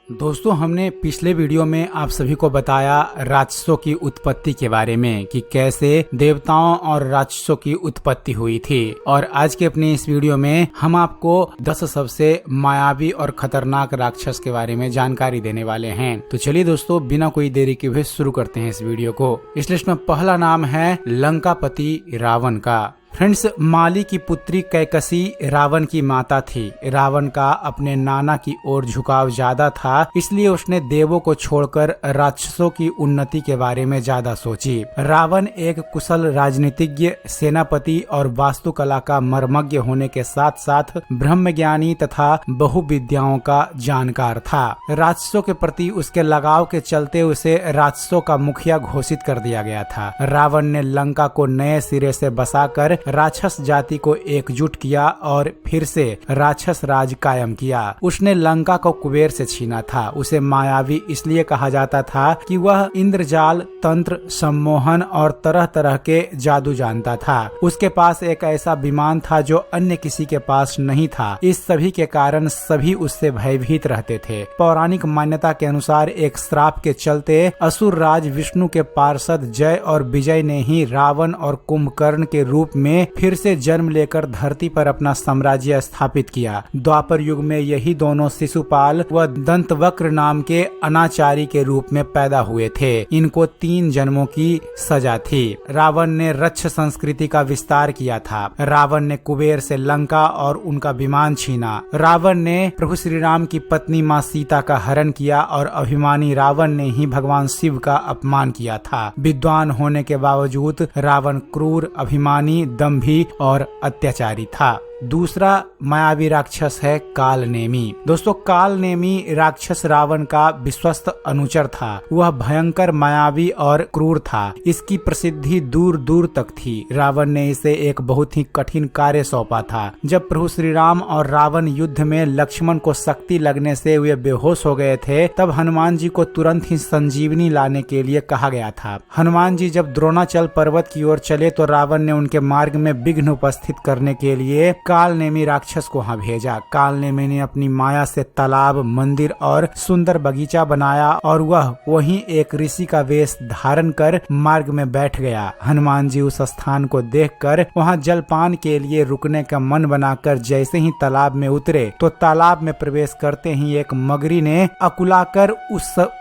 दोस्तों, हमने पिछले वीडियो में आप सभी को बताया राक्षसों की उत्पत्ति के बारे में कि कैसे देवताओं और राक्षसों की उत्पत्ति हुई थी। और आज के अपने इस वीडियो में हम आपको 10 सबसे मायावी और खतरनाक राक्षस के बारे में जानकारी देने वाले हैं। तो चलिए दोस्तों, बिना कोई देरी के हुए शुरू करते हैं इस वीडियो को। इस लिस्ट में पहला नाम है लंकापति रावण का। फ्रेंड्स, माली की पुत्री कैकसी रावण की माता थी। रावण का अपने नाना की ओर झुकाव ज्यादा था, इसलिए उसने देवों को छोड़कर राक्षसों की उन्नति के बारे में ज्यादा सोची। रावण एक कुशल राजनीतिज्ञ, सेनापति और वास्तुकला का मर्मज्ञ होने के साथ साथ ब्रह्मज्ञानी तथा बहुविद्याओं का जानकार था। राक्षसों के प्रति उसके लगाव के चलते उसे राक्षसों का मुखिया घोषित कर दिया गया था। रावण ने लंका को नए सिरे से बसाकर राक्षस जाति को एकजुट किया और फिर से राक्षस राज कायम किया। उसने लंका को कुबेर से छीना था। उसे मायावी इसलिए कहा जाता था कि वह इंद्रजाल, तंत्र, सम्मोहन और तरह तरह के जादू जानता था। उसके पास एक ऐसा विमान था जो अन्य किसी के पास नहीं था। इस सभी के कारण सभी उससे भयभीत रहते थे। पौराणिक मान्यता के अनुसार एक श्राप के चलते असुर राज विष्णु के पार्षद जय और विजय ने ही रावण और कुंभकर्ण के रूप में फिर से जन्म लेकर धरती पर अपना साम्राज्य स्थापित किया। द्वापर युग में यही दोनों शिशुपाल व दंतवक्र नाम के अनाचारी के रूप में पैदा हुए थे। इनको 3 जन्मों की सजा थी। रावण ने रक्ष संस्कृति का विस्तार किया था। रावण ने कुबेर से लंका और उनका विमान छीना। रावण ने प्रभु श्री राम की पत्नी माँ सीता का हरण किया और अभिमानी रावण ने ही भगवान शिव का अपमान किया था। विद्वान होने के बावजूद रावण क्रूर, अभिमानी, दंभी और अत्याचारी था। दूसरा मायावी राक्षस है कालनेमी। दोस्तों, कालनेमी राक्षस रावण का विश्वस्त अनुचर था। वह भयंकर, मायावी और क्रूर था। इसकी प्रसिद्धि दूर दूर तक थी। रावण ने इसे एक बहुत ही कठिन कार्य सौंपा था। जब प्रभु श्री राम और रावण युद्ध में लक्ष्मण को शक्ति लगने से वे बेहोश हो गए थे, तब हनुमान जी को तुरंत ही संजीवनी लाने के लिए कहा गया था। हनुमान जी जब द्रोणाचल पर्वत की ओर चले तो रावण ने उनके मार्ग में विघ्न उपस्थित करने के लिए कालनेमी राक्षस को वहां भेजा। कालनेमी ने अपनी माया से तालाब, मंदिर और सुंदर बगीचा बनाया और वह वहीं एक ऋषि का वेश धारण कर मार्ग में बैठ गया। हनुमान जी उस स्थान को देखकर वहां जलपान के लिए रुकने का मन बनाकर जैसे ही तालाब में उतरे तो तालाब में प्रवेश करते ही एक मगरी ने अकुलाकर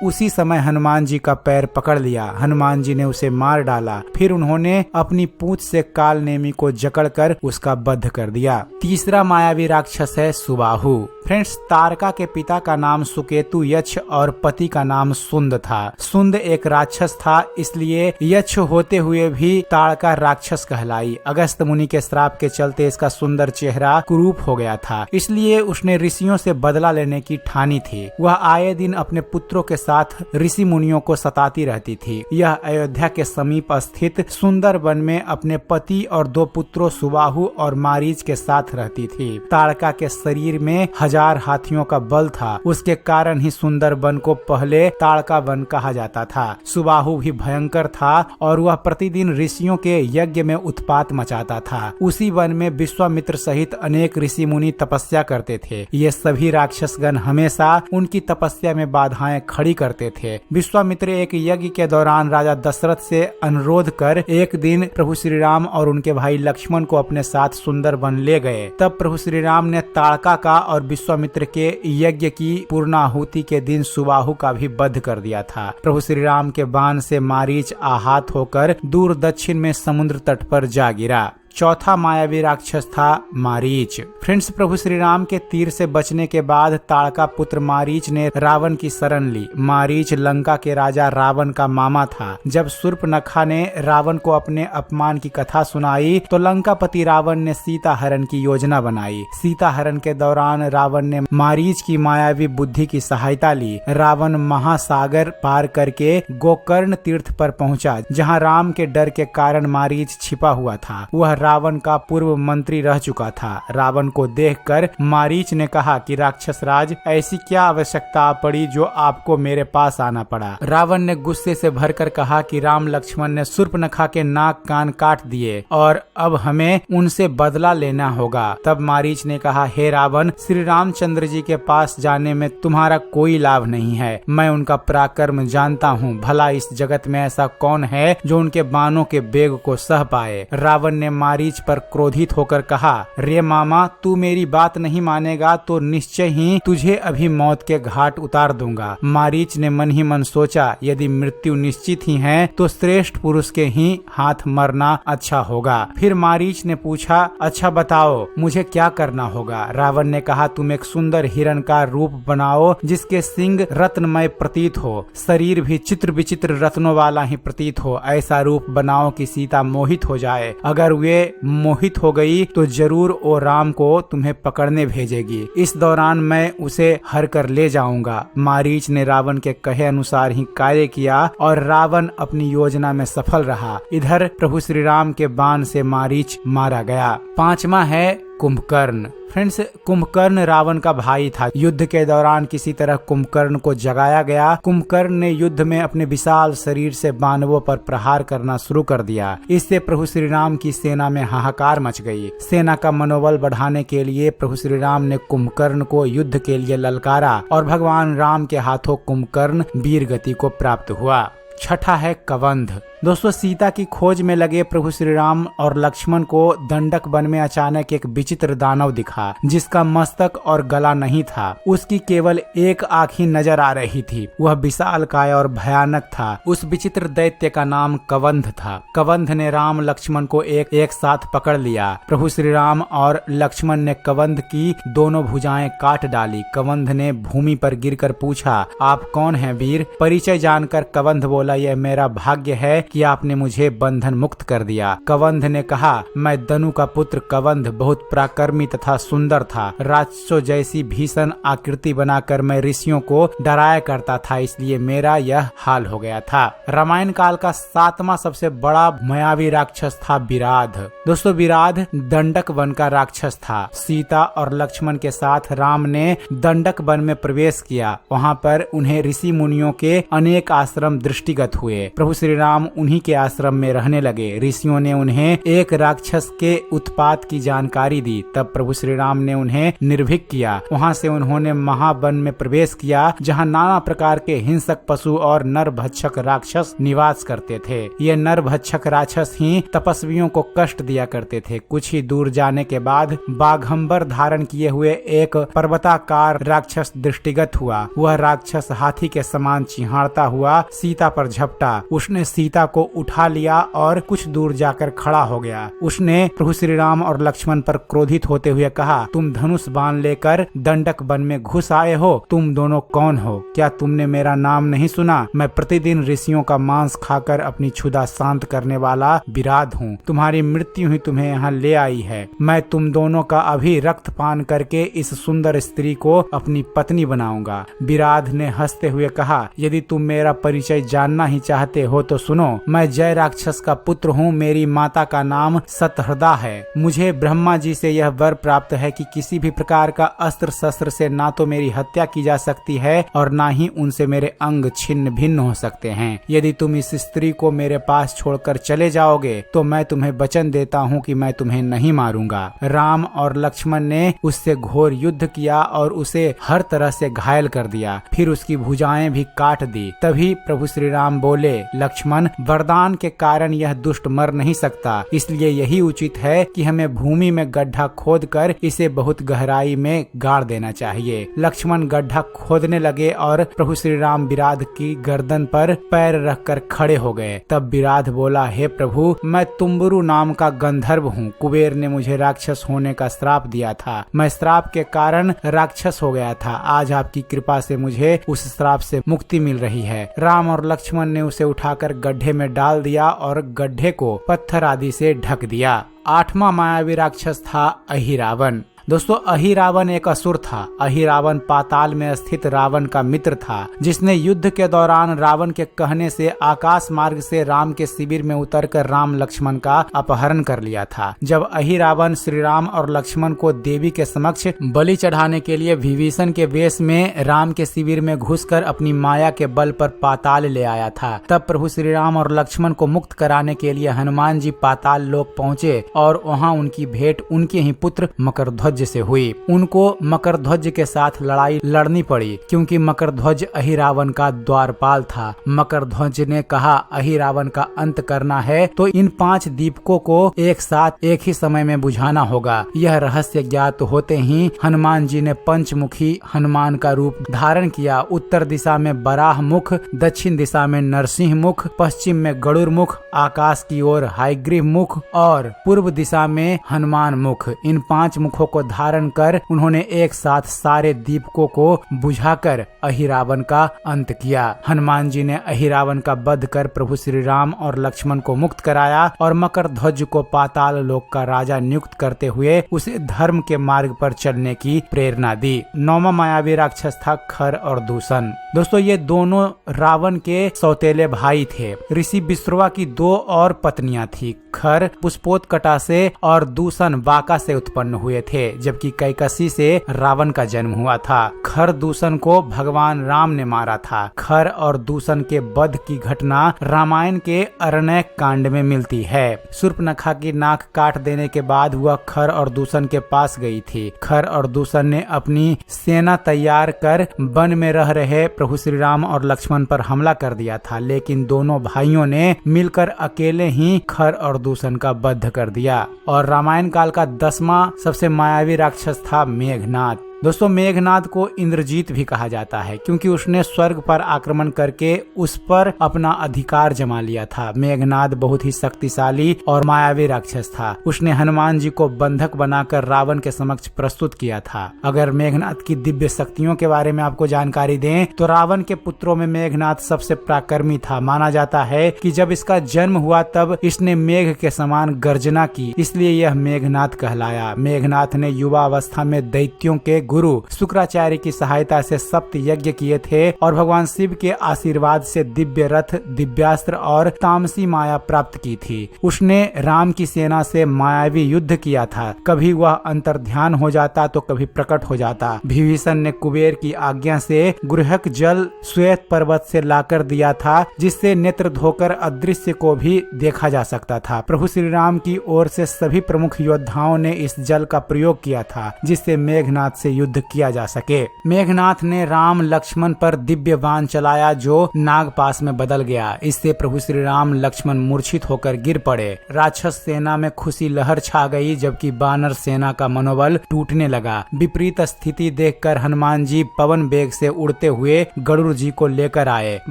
उसी समय हनुमान जी का पैर पकड़ लिया। हनुमान जी ने उसे मार डाला। फिर उन्होंने अपनी पूंछ से कालनेमी को जकड़कर उसका वध कर दिया। तीसरा मायावी राक्षस है सुबाहु। फ्रेंड्स, तारका के पिता का नाम सुकेतु यक्ष और पति का नाम सुंद था। सुंद एक राक्षस था, इसलिए यक्ष होते हुए भी तारका राक्षस कहलाई। अगस्त मुनि के श्राप के चलते इसका सुंदर चेहरा कुरूप हो गया था, इसलिए उसने ऋषियों से बदला लेने की ठानी थी। वह आए दिन अपने पुत्रों के साथ ऋषि मुनियों को सताती रहती थी। यह अयोध्या के समीप स्थित सुंदर वन में अपने पति और 2 पुत्रों सुबाहु और मारीच के साथ रहती थी। ताड़का के शरीर में 1000 हाथियों का बल था। उसके कारण ही सुंदर वन को पहले ताड़का वन कहा जाता था। सुबाहु भी भयंकर था और वह प्रतिदिन ऋषियों के यज्ञ में उत्पात मचाता था। उसी वन में विश्वामित्र सहित अनेक ऋषि मुनि तपस्या करते थे। ये सभी राक्षसगण हमेशा उनकी तपस्या में बाधाएं खड़ी करते थे। विश्वामित्र एक यज्ञ के दौरान राजा दशरथ से अनुरोध कर एक दिन प्रभु श्री राम और उनके भाई लक्ष्मण को अपने साथ सुंदर वन ले गए। तब प्रभु श्री राम ने ताड़का का और विश्वामित्र के यज्ञ की पूर्णाहुति के दिन सुबाहु का भी वध कर दिया था। प्रभु श्री राम के बाण से मारीच आहत होकर दूर दक्षिण में समुद्र तट पर जा गिरा। चौथा मायावी राक्षस था मारीच। फ्रेंड्स, प्रभु श्री राम के तीर से बचने के बाद ताड़का पुत्र मारीच ने रावण की शरण ली। मारीच लंका के राजा रावण का मामा था। जब शूर्पणखा ने रावण को अपने अपमान की कथा सुनाई तो लंकापति रावण ने सीता हरण की योजना बनाई। सीता हरण के दौरान रावण ने मारीच की मायावी बुद्धि की सहायता ली। रावण महासागर पार करके गोकर्ण तीर्थ पर पहुंचा, जहां राम के डर के कारण मारीच छिपा हुआ था। वह रावण का पूर्व मंत्री रह चुका था। रावण को देखकर मारीच ने कहा कि राक्षस राज, ऐसी क्या आवश्यकता पड़ी जो आपको मेरे पास आना पड़ा। रावण ने गुस्से से भरकर कहा कि राम लक्ष्मण ने शूर्पणखा के नाक कान काट दिए और अब हमें उनसे बदला लेना होगा। तब मारीच ने कहा, हे रावण, श्री रामचंद्र जी के पास जाने में तुम्हारा कोई लाभ नहीं है। मैं उनका पराक्रम जानता हूँ। भला इस जगत में ऐसा कौन है जो उनके बाणों के बेग को सह पाए। रावण ने मारीच पर क्रोधित होकर कहा, रे मामा, तू मेरी बात नहीं मानेगा तो निश्चय ही तुझे अभी मौत के घाट उतार दूंगा। मारीच ने मन ही मन सोचा, यदि मृत्यु निश्चित ही है तो श्रेष्ठ पुरुष के ही हाथ मरना अच्छा होगा। फिर मारीच ने पूछा, अच्छा बताओ मुझे क्या करना होगा। रावण ने कहा, तुम एक सुंदर हिरण का रूप बनाओ जिसके सिंग रत्नमय प्रतीत हो, शरीर भी चित्र विचित्र रत्नों वाला ही प्रतीत हो। ऐसा रूप बनाओ कि सीता मोहित हो जाए। अगर वे मोहित हो गई तो जरूर वो राम को तुम्हें पकड़ने भेजेगी। इस दौरान मैं उसे हर कर ले जाऊंगा। मारीच ने रावण के कहे अनुसार ही कार्य किया और रावण अपनी योजना में सफल रहा। इधर प्रभु श्री राम के बाण से मारीच मारा गया। पांचवा है कुंभकर्ण। फ्रेंड्स, कुंभकर्ण रावण का भाई था। युद्ध के दौरान किसी तरह कुंभकर्ण को जगाया गया। कुंभकर्ण ने युद्ध में अपने विशाल शरीर से दानवों पर प्रहार करना शुरू कर दिया। इससे प्रभु श्री राम की सेना में हाहाकार मच गई। सेना का मनोबल बढ़ाने के लिए प्रभु श्री राम ने कुंभकर्ण को युद्ध के लिए ललकारा और भगवान राम के हाथों कुंभकर्ण वीर गति को प्राप्त हुआ। छठा है कबंध। दोस्तों, सीता की खोज में लगे प्रभु श्री राम और लक्ष्मण को दंडक वन में अचानक एक विचित्र दानव दिखा जिसका मस्तक और गला नहीं था। उसकी केवल एक आंख ही नजर आ रही थी। वह विशालकाय और भयानक था। उस विचित्र दैत्य का नाम कबंध था। कबंध ने राम लक्ष्मण को एक साथ पकड़ लिया। प्रभु श्री राम और लक्ष्मण ने कबंध की दोनों भुजाएं काट डाली। कबंध ने भूमि पर गिरकर पूछा, आप कौन हैं वीर? परिचय जानकर कबंध बोला, यह मेरा भाग्य है कि आपने मुझे बंधन मुक्त कर दिया। कबंध ने कहा, मैं दनु का पुत्र कबंध बहुत पराक्रमी तथा सुंदर था। राक्षसों जैसी भीषण आकृति बनाकर मैं ऋषियों को डराया करता था, इसलिए मेरा यह हाल हो गया था। रामायण काल का 7वां सबसे बड़ा मायावी राक्षस था विराध। दोस्तों, विराध दंडक वन का राक्षस था। सीता और लक्ष्मण के साथ राम ने दंडक वन में प्रवेश किया। वहाँ पर उन्हें ऋषि मुनियों के अनेक आश्रम दृष्टिगत हुए। प्रभु श्री राम उन्हीं के आश्रम में रहने लगे। ऋषियों ने उन्हें एक राक्षस के उत्पात की जानकारी दी। तब प्रभु श्री राम ने उन्हें निर्भीक किया। वहां से उन्होंने महावन में प्रवेश किया जहां नाना प्रकार के हिंसक पशु और नरभक्षक राक्षस निवास करते थे। ये नरभक्षक राक्षस ही तपस्वियों को कष्ट दिया करते थे। कुछ ही दूर जाने के बाद बाघंबर धारण किए हुए एक पर्वताकार राक्षस दृष्टिगत हुआ। वह राक्षस हाथी के समान चिहाड़ता हुआ सीता पर झपटा। उसने सीता को उठा लिया और कुछ दूर जाकर खड़ा हो गया। उसने प्रभु श्री राम और लक्ष्मण पर क्रोधित होते हुए कहा, तुम धनुष बाण लेकर दंडक वन में घुस आए हो। तुम दोनों कौन हो? क्या तुमने मेरा नाम नहीं सुना? मैं प्रतिदिन ऋषियों का मांस खाकर अपनी क्षुधा शांत करने वाला विराध हूँ। तुम्हारी मृत्यु ही तुम्हें यहाँ ले आई है। मैं तुम दोनों का अभी रक्त पान करके इस सुंदर स्त्री को अपनी पत्नी बनाऊंगा। विराध ने हंसते हुए कहा, यदि तुम मेरा परिचय जानना ही चाहते हो तो सुनो, मैं जय राक्षस का पुत्र हूँ। मेरी माता का नाम सतहृदा है। मुझे ब्रह्मा जी से यह वर प्राप्त है कि किसी भी प्रकार का अस्त्र शस्त्र से ना तो मेरी हत्या की जा सकती है और ना ही उनसे मेरे अंग छिन्न भिन्न हो सकते हैं। यदि तुम इस स्त्री को मेरे पास छोड़कर चले जाओगे तो मैं तुम्हें वचन देता हूँ कि मैं तुम्हें नहीं मारूंगा। राम और लक्ष्मण ने उससे घोर युद्ध किया और उसे हर तरह से घायल कर दिया। फिर उसकी भुजाएं भी काट दी। तभी प्रभु श्री राम बोले, लक्ष्मण, वरदान के कारण यह दुष्ट मर नहीं सकता, इसलिए यही उचित है कि हमें भूमि में गड्ढा खोदकर इसे बहुत गहराई में गाड़ देना चाहिए। लक्ष्मण गड्ढा खोदने लगे और प्रभु श्री राम विराध की गर्दन पर पैर रखकर खड़े हो गए। तब विराध बोला, हे प्रभु, मैं तुम्बुरु नाम का गंधर्व हूँ। कुबेर ने मुझे राक्षस होने का श्राप दिया था। मैं श्राप के कारण राक्षस हो गया था। आज आपकी कृपा से मुझे उस श्राप से मुक्ति मिल रही है। राम और लक्ष्मण ने उसे उठाकर गड्ढे में डाल दिया और गड्ढे को पत्थर आदि से ढक दिया। 8वां मायावी राक्षस था अहिरावण। दोस्तों अहिरावण एक असुर था। अहिरावण पाताल में स्थित रावण का मित्र था, जिसने युद्ध के दौरान रावण के कहने से आकाश मार्ग से राम के शिविर में उतरकर राम लक्ष्मण का अपहरण कर लिया था। जब अहिरावण श्री राम और लक्ष्मण को देवी के समक्ष बलि चढ़ाने के लिए विभीषण के वेश में राम के शिविर में घुसकर अपनी माया के बल पर पाताल ले आया था, तब प्रभु श्री राम और लक्ष्मण को मुक्त कराने के लिए हनुमान जी पाताल लोक पहुँचे और वहाँ उनकी भेंट उनके ही पुत्र मकरध्वज से हुई। उनको मकरध्वज के साथ लड़ाई लड़नी पड़ी, क्योंकि मकरध्वज अहिरावण का द्वारपाल था। मकरध्वज ने कहा, अहिरावण का अंत करना है तो इन 5 दीपकों को एक साथ एक ही समय में बुझाना होगा। यह रहस्य ज्ञात होते ही हनुमान जी ने पंचमुखी हनुमान का रूप धारण किया। उत्तर दिशा में बराह मुख, दक्षिण दिशा में नरसिंह मुख, पश्चिम में गरुड़ मुख, आकाश की ओर हायग्रीव मुख और पूर्व दिशा में हनुमान मुख। इन 5 मुखों को धारण कर उन्होंने एक साथ सारे दीपकों को बुझाकर अहिरावण का अंत किया। हनुमान जी ने अहिरावण का वध कर प्रभु श्री राम और लक्ष्मण को मुक्त कराया और मकरध्वज को पाताल लोक का राजा नियुक्त करते हुए उसे धर्म के मार्ग पर चलने की प्रेरणा दी। 9वां मायावी राक्षस था खर और दूषण। दोस्तों ये दोनों रावण के सौतेले भाई थे। ऋषि विश्रवा की 2 और पत्नियां थी। खर पुष्पोत्कटा से और दूषण वाका से उत्पन्न हुए थे, जबकि कैकसी से रावण का जन्म हुआ था। खर दूषण को भगवान राम ने मारा था। खर और दूषण के वध की घटना रामायण के अरण्यक कांड में मिलती है। शूर्पणखा की नाक काट देने के बाद वह खर और दूषण के पास गई थी। खर और दूषण ने अपनी सेना तैयार कर वन में रह रहे प्रभु श्री राम और लक्ष्मण पर हमला कर दिया था, लेकिन दोनों भाइयों ने मिलकर अकेले ही खर और दूषण का वध कर दिया। और रामायण काल का 10वां सबसे मायावी राक्षस था मेघनाद। दोस्तों मेघनाद को इंद्रजीत भी कहा जाता है, क्योंकि उसने स्वर्ग पर आक्रमण करके उस पर अपना अधिकार जमा लिया था। मेघनाद बहुत ही शक्तिशाली और मायावी राक्षस था। उसने हनुमान जी को बंधक बनाकर रावण के समक्ष प्रस्तुत किया था। अगर मेघनाद की दिव्य शक्तियों के बारे में आपको जानकारी दें तो रावण के पुत्रों में मेघनाद सबसे पराक्रमी था। माना जाता है कि जब इसका जन्म हुआ तब इसने मेघ के समान गर्जना की, इसलिए यह मेघनाद कहलाया। मेघनाद ने युवा अवस्था में दैत्यों के गुरु शुक्राचार्य की सहायता से सप्त यज्ञ किए थे और भगवान शिव के आशीर्वाद से दिव्य रथ, दिव्यास्त्र और तामसी माया प्राप्त की थी। उसने राम की सेना से मायावी युद्ध किया था। कभी वह अंतर्ध्यान हो जाता तो कभी प्रकट हो जाता। विभीषण ने कुबेर की आज्ञा से गुरहक जल श्वेत पर्वत से लाकर दिया था, जिससे नेत्र धोकर अदृश्य को भी देखा जा सकता था। प्रभु श्री राम की ओर से सभी प्रमुख योद्धाओं ने इस जल का प्रयोग किया था, जिससे मेघनाद से युद्ध किया जा सके। मेघनाथ ने राम लक्ष्मण पर दिव्य बाण चलाया जो नागपाश में बदल गया। इससे प्रभु श्री राम लक्ष्मण मूर्छित होकर गिर पड़े। राक्षस सेना में खुशी लहर छा गई, जबकि वानर सेना का मनोबल टूटने लगा। विपरीत स्थिति देखकर हनुमान जी पवन वेग से उड़ते हुए गरुड़ जी को लेकर आए।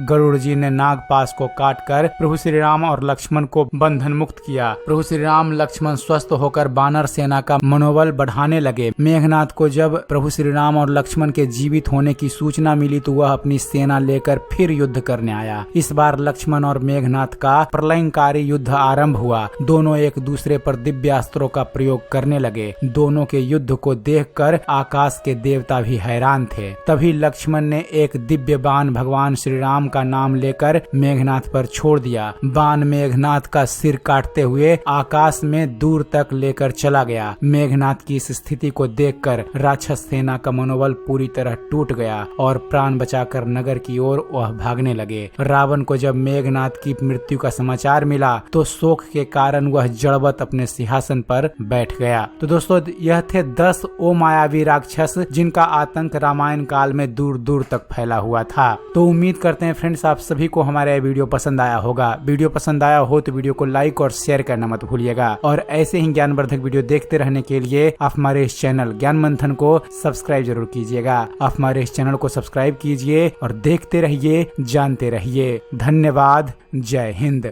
गरुड़ जी ने नागपाश को काटकर प्रभु श्री राम और लक्ष्मण को बंधन मुक्त किया। प्रभु श्री राम लक्ष्मण स्वस्थ होकर वानर सेना का मनोबल बढ़ाने लगे। मेघनाथ को जब प्रभु श्री राम और लक्ष्मण के जीवित होने की सूचना मिली तो वह अपनी सेना लेकर फिर युद्ध करने आया। इस बार लक्ष्मण और मेघनाथ का प्रलयंकारी युद्ध आरंभ हुआ। दोनों एक दूसरे पर दिव्यास्त्रों का प्रयोग करने लगे। दोनों के युद्ध को देखकर आकाश के देवता भी हैरान थे। तभी लक्ष्मण ने एक दिव्य बाण भगवान श्री राम का नाम लेकर मेघनाथ पर छोड़ दिया। बाण मेघनाथ का सिर काटते हुए आकाश में दूर तक लेकर चला गया। मेघनाथ की इस स्थिति को देखकर राक्षस सेना का मनोबल पूरी तरह टूट गया और प्राण बचाकर नगर की ओर वह भागने लगे। रावण को जब मेघनाथ की मृत्यु का समाचार मिला तो शोक के कारण वह जड़वत अपने सिंहासन पर बैठ गया। तो दोस्तों यह थे 10 ओ मायावी राक्षस जिनका आतंक रामायण काल में दूर दूर तक फैला हुआ था। तो उम्मीद करते हैं फ्रेंड्स आप सभी को हमारा यह वीडियो पसंद आया होगा। वीडियो पसंद आया हो तो वीडियो को लाइक और शेयर करना मत भूलिएगा और ऐसे ही ज्ञानवर्धक वीडियो देखते रहने के लिए आप हमारे इस चैनल ज्ञान मंथन को सब्सक्राइब जरूर कीजिएगा। आप हमारे इस चैनल को सब्सक्राइब कीजिए और देखते रहिए, जानते रहिए। धन्यवाद। जय हिंद।